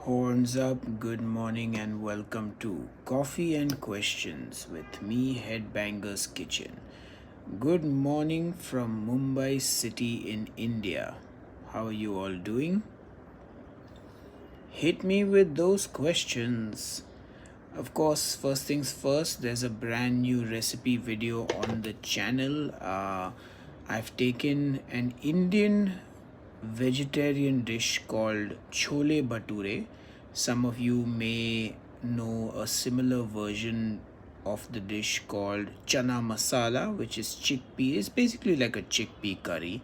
Horns up, good morning, and welcome to Coffee and Questions with me, Headbanger's Kitchen. Good morning from Mumbai city in India. How are you all doing? Hit me with those questions. Of course, first things first, there's a brand new recipe video on the channel. I've taken an Indian vegetarian dish called chole bhature. Some of you may know a similar version of the dish called chana masala, which is chickpea. It's basically like a chickpea curry,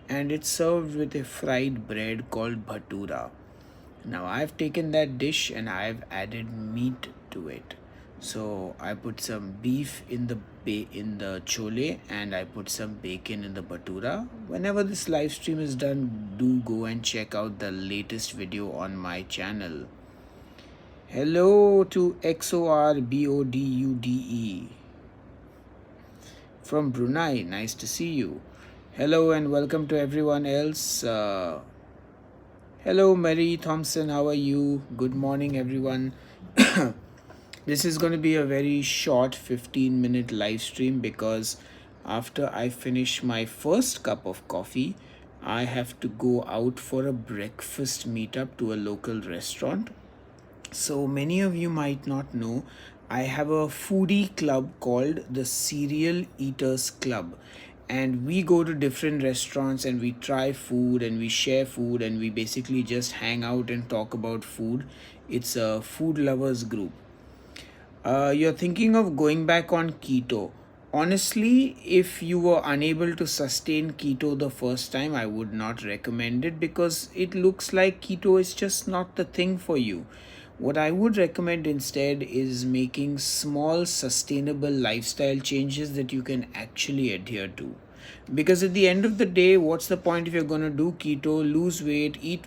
and it's served with a fried bread called bhatura. Now I've taken that dish and I've added meat to it. So I put some beef in the chole, and I put some bacon in the bhatura. Whenever this live stream is done, do go and check out the latest video on my channel. Hello to XORBODUDE from Brunei. Nice to see you. Hello and welcome to everyone else. Hello, Mary Thompson. How are you? Good morning, everyone. This is going to be a very short 15-minute live stream because after I finish my first cup of coffee, I have to go out for a breakfast meetup to a local restaurant. So many of you might not know, I have a foodie club called the Cereal Eaters Club. And we go to different restaurants and we try food and we share food and we basically just hang out and talk about food. It's a food lovers group. You're thinking of going back on keto. Honestly, if you were unable to sustain keto the first time, I would not recommend it because it looks like keto is just not the thing for you. What I would recommend instead is making small, sustainable lifestyle changes that you can actually adhere to. Because at the end of the day, what's the point if you're going to do keto, lose weight, eat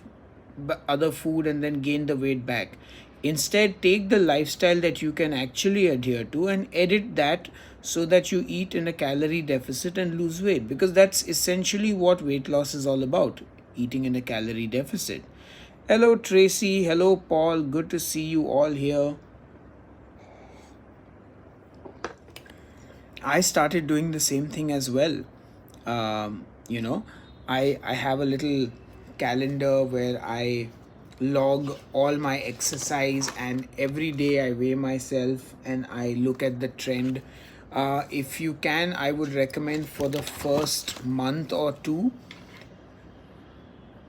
other food, and then gain the weight back? Instead, take the lifestyle that you can actually adhere to and edit that so that you eat in a calorie deficit and lose weight. Because that's essentially what weight loss is all about, eating in a calorie deficit. Hello, Tracy. Hello, Paul. Good to see you all here. I started doing the same thing as well. Um, you know, I have a little calendar where I log all my exercise, and every day I weigh myself and I look at the trend. If you can, I would recommend for the first month or two,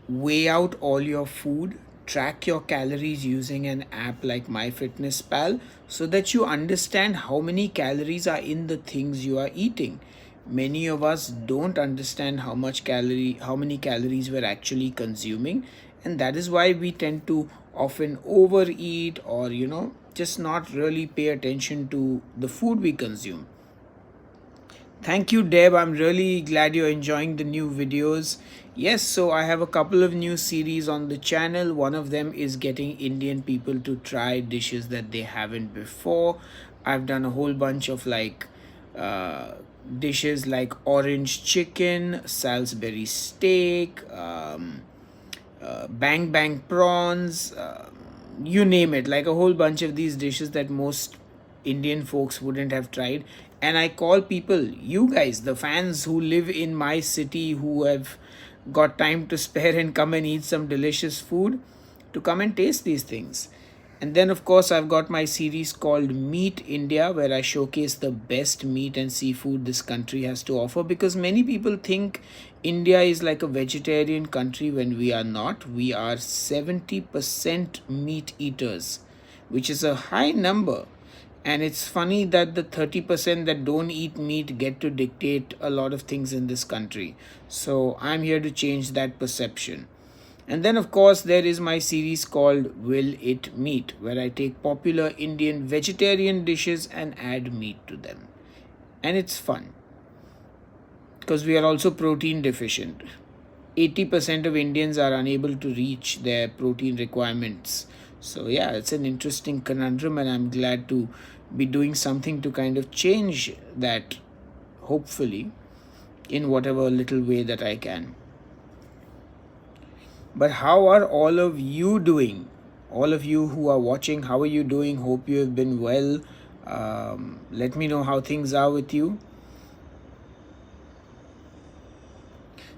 weigh out all your food, track your calories using an app like MyFitnessPal so that you understand how many calories are in the things you are eating. Many of us don't understand how many calories we're actually consuming, and that is why we tend to often overeat or just not really pay attention to the food we consume. Thank you, Deb. I'm really glad you're enjoying the new videos. Yes, so I have a couple of new series on the channel. One of them is getting Indian people to try dishes that they haven't before. I've done a whole bunch of uh, dishes like orange chicken, Salisbury steak, bang bang prawns, you name it, like a whole bunch of these dishes that most Indian folks wouldn't have tried. And I call people, you guys, the fans who live in my city, who have got time to spare and come and eat some delicious food, to come and taste these things. And then, of course, I've got my series called Meat India, where I showcase the best meat and seafood this country has to offer. Because many people think India is like a vegetarian country when we are not. We are 70% meat eaters, which is a high number. And it's funny that the 30% that don't eat meat get to dictate a lot of things in this country. So I'm here to change that perception. And then, of course, there is my series called Will It Meat, where I take popular Indian vegetarian dishes and add meat to them. And it's fun because we are also protein deficient. 80% of Indians are unable to reach their protein requirements. So, yeah, it's an interesting conundrum, and I'm glad to be doing something to kind of change that, hopefully, in whatever little way that I can. But how are all of you doing? all of you who are watching, how are you doing? Hope you have been well. Let me know how things are with you.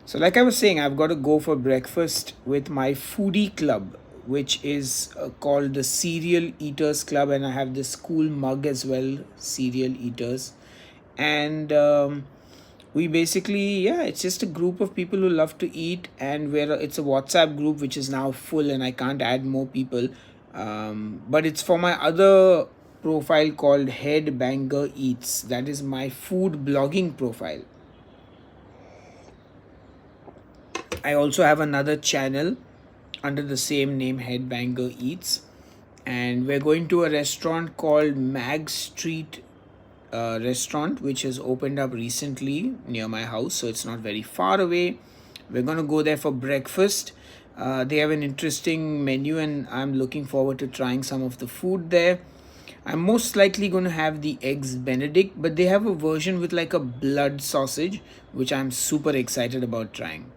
So, like I was saying, I've got to go for breakfast with my foodie club, which is called the Cereal Eaters Club, and I have this cool mug as well, Cereal Eaters. And we basically, yeah, it's just a group of people who love to eat, and where it's a WhatsApp group which is now full, and I can't add more people. But it's for my other profile called Head Banger Eats. That is my food blogging profile. I also have another channel under the same name, Headbanger Eats, and we're going to a restaurant called Mag Street restaurant, which has opened up recently near my house, so it's not very far away. We're gonna go there for breakfast. They have an interesting menu, and I'm looking forward to trying some of the food there. I'm most likely going to have the eggs Benedict, but they have a version with like a blood sausage, which I'm super excited about trying.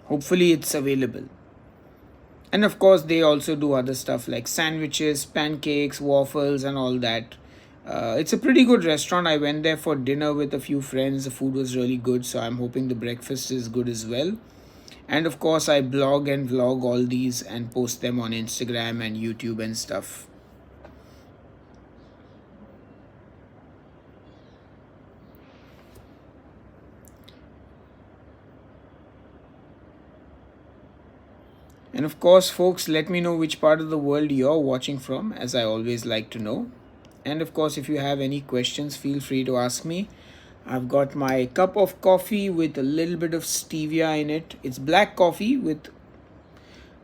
Hopefully, it's available. And of course, they also do other stuff like sandwiches, pancakes, waffles, and all that. It's a pretty good restaurant. I went there for dinner with a few friends. The food was really good, so I'm hoping the breakfast is good as well. And of course, I blog and vlog all these and post them on Instagram and YouTube and stuff. And of course, folks, let me know which part of the world you're watching from, as I always like to know. And of course, if you have any questions, feel free to ask me. I've got my cup of coffee with a little bit of stevia in it. It's black coffee with.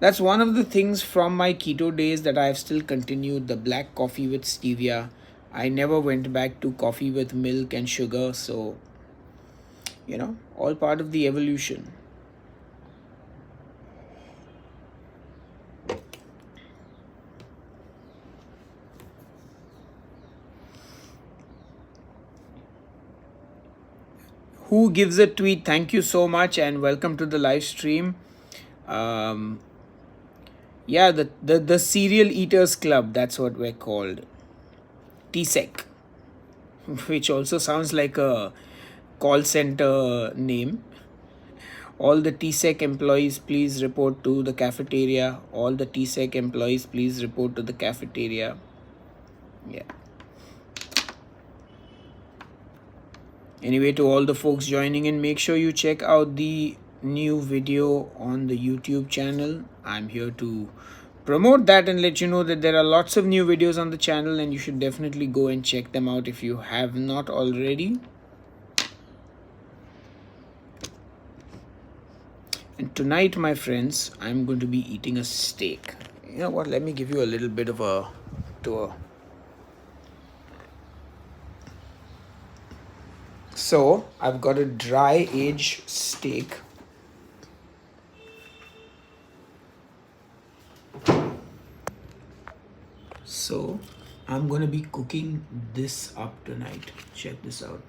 That's one of the things from my keto days that I've still continued, the black coffee with stevia. I never went back to coffee with milk and sugar, so, all part of the evolution. Who gives a tweet? Thank you so much and welcome to the live stream. Yeah, the Cereal Eaters Club, that's what we're called. TSEC, which also sounds like a call center name. All the TSEC employees, please report to the cafeteria. All the TSEC employees, please report to the cafeteria. Yeah. Anyway, to all the folks joining in, make sure you check out the new video on the YouTube channel. I'm here to promote that and let you know that there are lots of new videos on the channel, and you should definitely go and check them out if you have not already. And tonight, my friends, I'm going to be eating a steak. You know what? Let me give you a little bit of a tour. So, I've got a dry aged steak. So, I'm going to be cooking this up tonight. Check this out.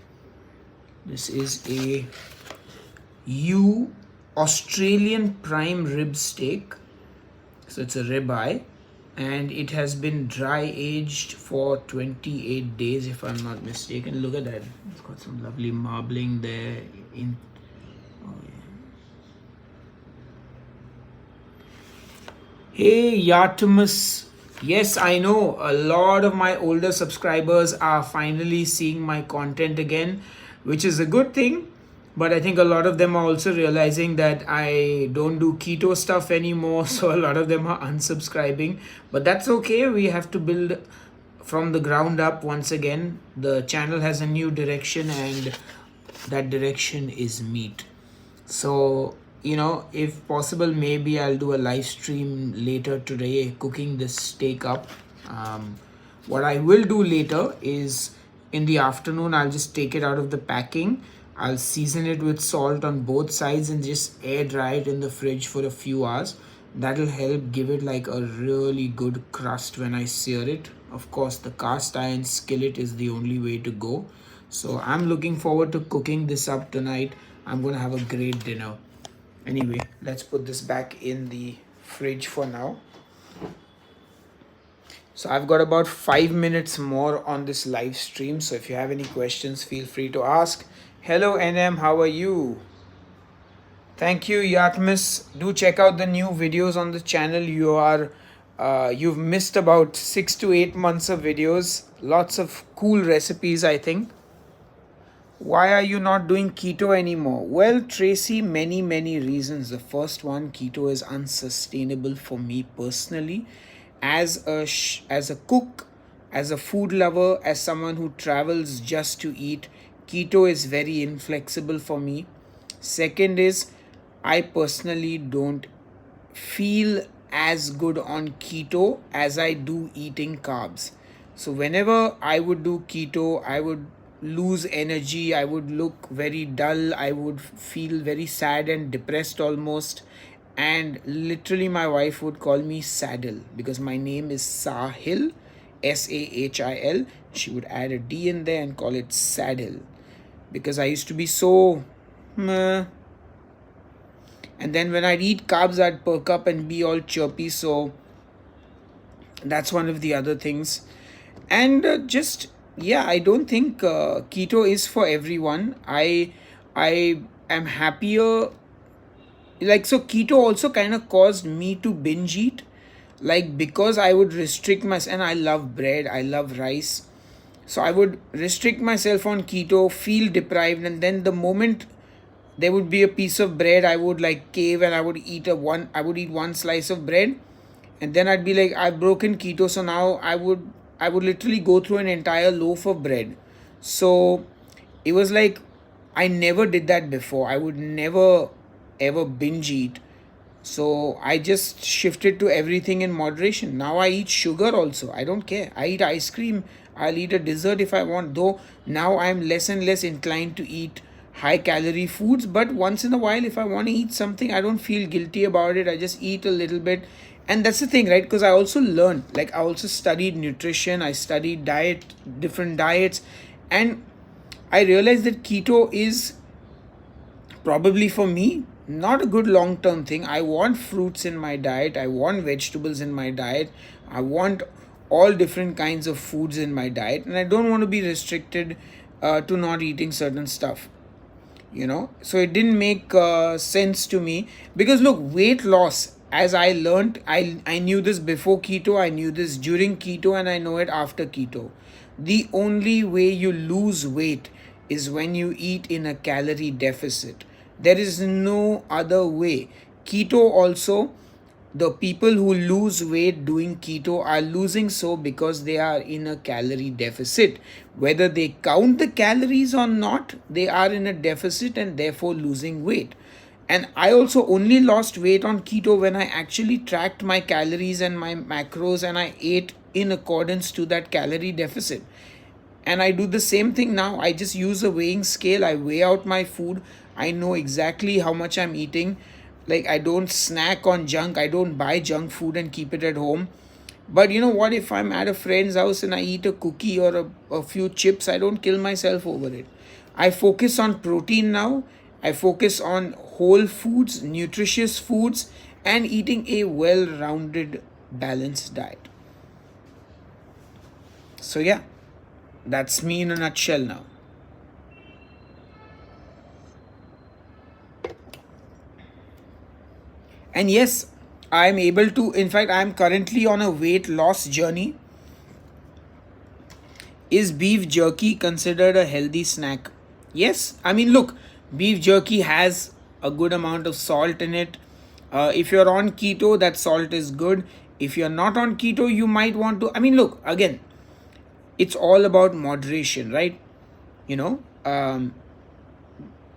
This is a Australian prime rib steak. So, it's a ribeye. And it has been dry aged for 28 days, if I'm not mistaken. Look at that. It's got some lovely marbling there. Hey, Yartimus. Yes, I know a lot of my older subscribers are finally seeing my content again, which is a good thing. But I think a lot of them are also realizing that I don't do keto stuff anymore. So a lot of them are unsubscribing. But that's okay. We have to build from the ground up once again. The channel has a new direction, and that direction is meat. So, if possible, maybe I'll do a live stream later today cooking this steak up. What I will do later is in the afternoon, I'll just take it out of the packing. I'll season it with salt on both sides and just air dry it in the fridge for a few hours. That'll help give it like a really good crust when I sear it. Of course, the cast iron skillet is the only way to go. So I'm looking forward to cooking this up tonight. I'm going to have a great dinner. Anyway, let's put this back in the fridge for now. So I've got about 5 minutes more on this live stream. So if you have any questions, feel free to ask. Hello, NM, how are you? Thank you, Yatmis. Do check out the new videos on the channel. You've missed about 6 to 8 months of videos. Lots of cool recipes, I think. Why are you not doing keto anymore? Well, Tracy, many reasons. The first one, keto is unsustainable for me personally. As a cook, as a food lover, as someone who travels just to eat, keto is very inflexible for me. Second is, I personally don't feel as good on keto as I do eating carbs. So whenever I would do keto, I would lose energy, I would look very dull, I would feel very sad and depressed almost. And literally, my wife would call me Saddle because my name is Sahil, Sahil. She would add a D in there and call it Saddle because I used to be so meh. And then when I'd eat carbs, I'd perk up and be all chirpy. So that's one of the other things. And just yeah, I don't think keto is for everyone. I am happier. Like, so keto also kind of caused me to binge eat, like, because I would restrict myself. And I love bread, I love rice, so I would restrict myself on keto, feel deprived, and then the moment there would be a piece of bread, I would like cave and I would eat one slice of bread, and then I'd be like, I've broken keto, so now I would literally go through an entire loaf of bread. So it was like I never did that before. I would never ever binge eat. So I just shifted to everything in moderation. Now I eat sugar also. I don't care. I eat ice cream. I'll eat a dessert if I want. Though now I'm less and less inclined to eat high calorie foods. But once in a while, if I want to eat something, I don't feel guilty about it. I just eat a little bit. And that's the thing, right? Because I also learned, like, I also studied nutrition, I studied different diets, and I realized that keto is probably for me not a good long term thing. I want fruits in my diet, I want vegetables in my diet, I want all different kinds of foods in my diet, and I don't want to be restricted to not eating certain stuff. So it didn't make sense to me, because look, weight loss, as I learned, I knew this before keto, I knew this during keto, and I know it after keto. The only way you lose weight is when you eat in a calorie deficit. There is no other way. Keto also, the people who lose weight doing keto are losing so because they are in a calorie deficit. Whether they count the calories or not, they are in a deficit and therefore losing weight. And I also only lost weight on keto when I actually tracked my calories and my macros, and I ate in accordance to that calorie deficit. And I do the same thing now. I just use a weighing scale, I weigh out my food, I know exactly how much I'm eating. Like, I don't snack on junk, I don't buy junk food and keep it at home. But you know what, if I'm at a friend's house and I eat a cookie or a few chips, I don't kill myself over it. I focus on protein now, I focus on whole foods, nutritious foods, and eating a well rounded, balanced diet. So yeah, that's me in a nutshell now. And yes, I'm able to, in fact, I'm currently on a weight loss journey. Is beef jerky considered a healthy snack? Yes. I mean, look, beef jerky has a good amount of salt in it. If you're on keto, that salt is good. If you're not on keto, you might want to. I mean, look, again, it's all about moderation, right? You know,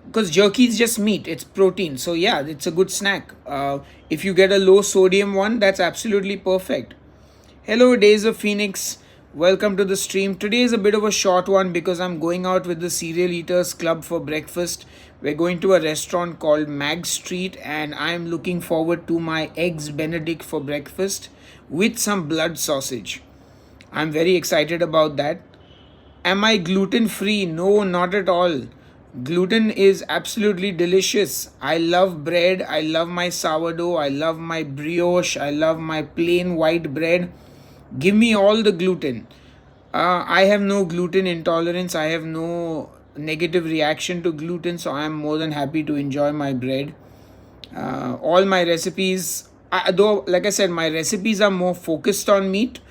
because jerky is just meat, it's protein, so yeah, it's a good snack. If you get a low sodium one, that's absolutely perfect. Hello, Days of Phoenix, welcome to the stream. Today is a bit of a short one because I'm going out with the Cereal Eaters Club for breakfast. We're going to a restaurant called Mag Street, and I'm looking forward to my eggs benedict for breakfast with some blood sausage. I'm very excited about that. Am I gluten free? No, not at all. Gluten is absolutely delicious. I love bread. I love my sourdough. I love my brioche. I love my plain white bread. Give me all the gluten. I have no gluten intolerance. I have no negative reaction to gluten, so I am more than happy to enjoy my bread. All my recipes, though, like I said, my recipes are more focused on meat.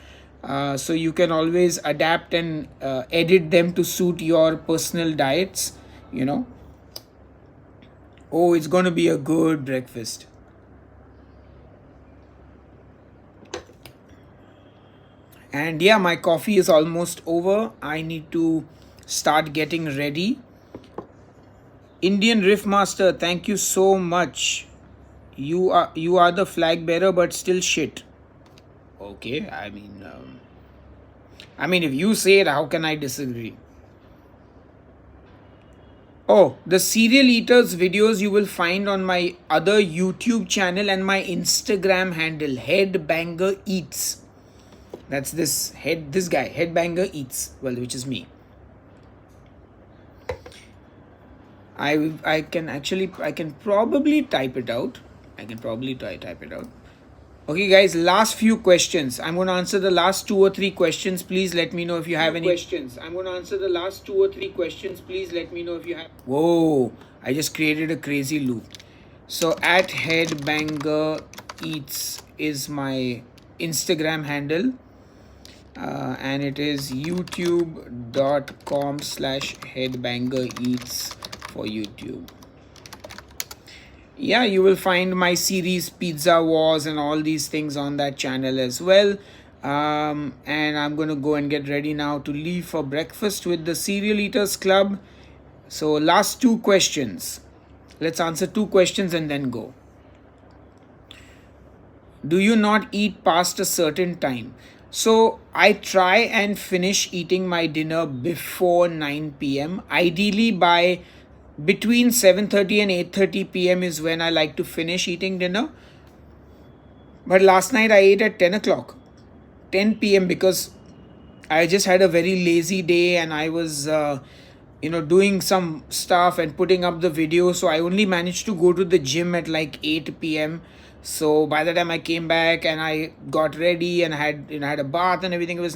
So you can always adapt and edit them to suit your personal diets, you know. Oh, it's going to be a good breakfast. And yeah, my coffee is almost over. I need to start getting ready. Indian Riff Master, thank you so much. You are the flag bearer, but still shit. Okay, I mean, if you say it, how can I disagree? Oh, the serial eaters videos you will find on my other YouTube channel and my Instagram handle, Headbanger Eats. That's this guy, Headbanger Eats. Well, which is me. I can probably type it out. I can probably type it out. Okay, guys, last few questions. I'm going to answer the last 2 or 3 questions. Please let me know if you have any questions. I'm going to answer the last 2 or 3 questions. Please let me know if you have. Whoa, I just created a crazy loop. So, at Headbanger Eats is my Instagram handle. And it is youtube.com/headbangereats for YouTube. Yeah, you will find my series Pizza Wars and all these things on that channel as well. And I'm going to go and get ready now to leave for breakfast with the Serial Eaters Club. So, last 2 questions. Let's answer 2 questions and then go. Do you not eat past a certain time? So I try and finish eating my dinner before 9 p.m. Ideally by between 7:30 and 8:30 p.m. is when I like to finish eating dinner. But last night I ate at 10 o'clock, 10 p.m. because I just had a very lazy day and I was doing some stuff and putting up the video, so I only managed to go to the gym at like 8 p.m. So by the time I came back and I got ready and I had a bath and everything, it was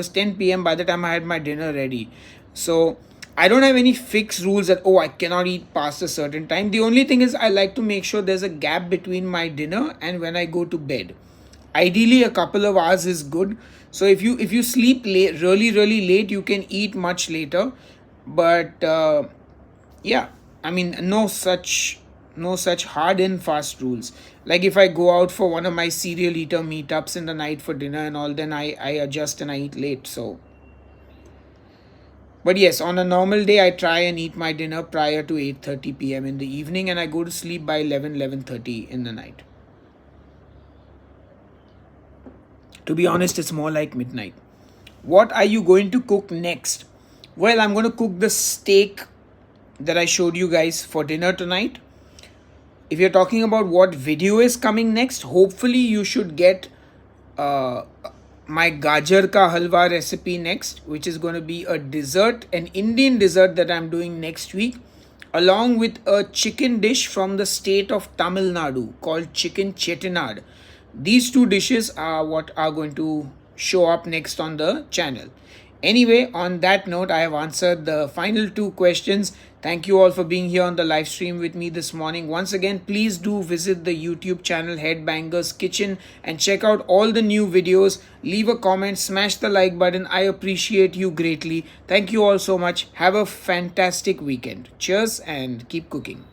10 p.m. by the time I had my dinner ready. So I don't have any fixed rules that I cannot eat past a certain time. The only thing is I like to make sure there's a gap between my dinner and when I go to bed. Ideally a couple of hours is good. So if you sleep late, really late, you can eat much later. But yeah, I mean, no such hard and fast rules. Like if I go out for one of my serial eater meetups in the night for dinner and all, then I adjust and I eat late. So but yes, on a normal day I try and eat my dinner prior to 8:30 p.m. in the evening and I go to sleep by 11:30 in the night. To be honest, it's more like midnight. What are you going to cook next? Well, I'm going to cook the steak that I showed you guys for dinner tonight. If you're talking about what video is coming next, hopefully you should get my gajar ka halwa recipe next, which is going to be a dessert, an Indian dessert that I'm doing next week, along with a chicken dish from the state of Tamil Nadu called chicken chettinad. These 2 dishes are what are going to show up next on the channel. Anyway, on that note, I have answered the final 2 questions. Thank you all for being here on the live stream with me this morning. Once again, please do visit the YouTube channel Headbangers Kitchen and check out all the new videos. Leave a comment, smash the like button. I appreciate you greatly. Thank you all so much. Have a fantastic weekend. Cheers and keep cooking.